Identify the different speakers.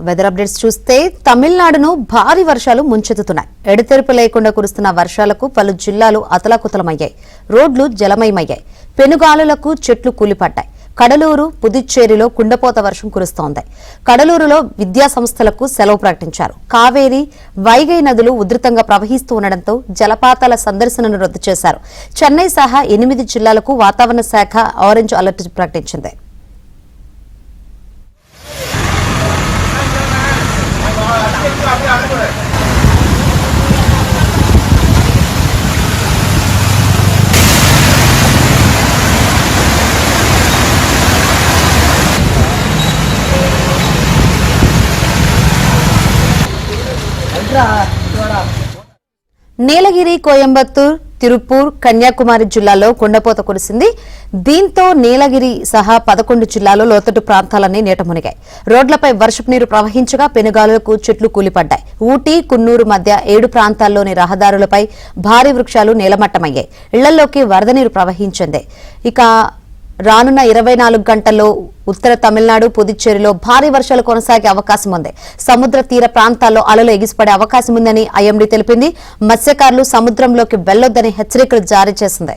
Speaker 1: Weather updates చూస్తే తమిళనాడును భారీ వర్షాలు ముంచెత్తుతున్నాయి. ఎడతెరిపి లేకుండా కురుస్తున్న వర్షాలకు పలు జిల్లాలు అతలాకుతలమయ్యాయి. రోడ్లు జలమయమయ్యాయి. పెనుగాలులకు చెట్లు కూలిపడ్డాయి. కడలూరు, పుదుచ్చేరిలో కుండపోత వర్షం కురుస్తోంది. కడలూరులో విద్యా సంస్థలకు సెలవు ప్రకటించారు. కావేరి, వైగై నదులు ఉధృతంగా ప్రవహిస్తూ ఉండడంతో జలపాతాల సందర్శనను రద్దు చేశారు. చెన్నై సహా 8 జిల్లాలకు వాతావరణ శాఖ ఆరెంజ్ అలర్ట్ ప్రకటించింది. నీలగిరి, కోయంబత్తూర్, తిరుపూర్, కన్యాకుమారి జిల్లాల్లో కుండపోత కురిసింది. దీంతో నీలగిరి సహా 11 జిల్లాల్లో లోతట్టు ప్రాంతాలన్నీ నీట మునిగాయి. రోడ్లపై వర్షపు నీరు ప్రవహించగా పెనుగాలులకు చెట్లు కూలిపడ్డాయి. ఊటీ, కున్నూరు మధ్య 7 ప్రాంతాల్లోని రహదారులపై భారీ వృక్షాలు నేలమట్టమయ్యాయి. ఇళ్లలోకి వరద నీరు ప్రవహించింది. ఇక రానున్న 24 గంటల్లో ఉత్తర తమిళనాడు, పుదుచ్చేరిలో భారీ వర్షాలు కొనసాగే అవకాశం ఉంది. సముద్ర తీర ప్రాంతాల్లో అలలు ఎగిసిపడే అవకాశం ఉందని ఐఎండీ తెలిపింది. మత్స్యకారులు సముద్రంలోకి వెళ్లొద్దని హెచ్చరికలు జారీ చేసింది.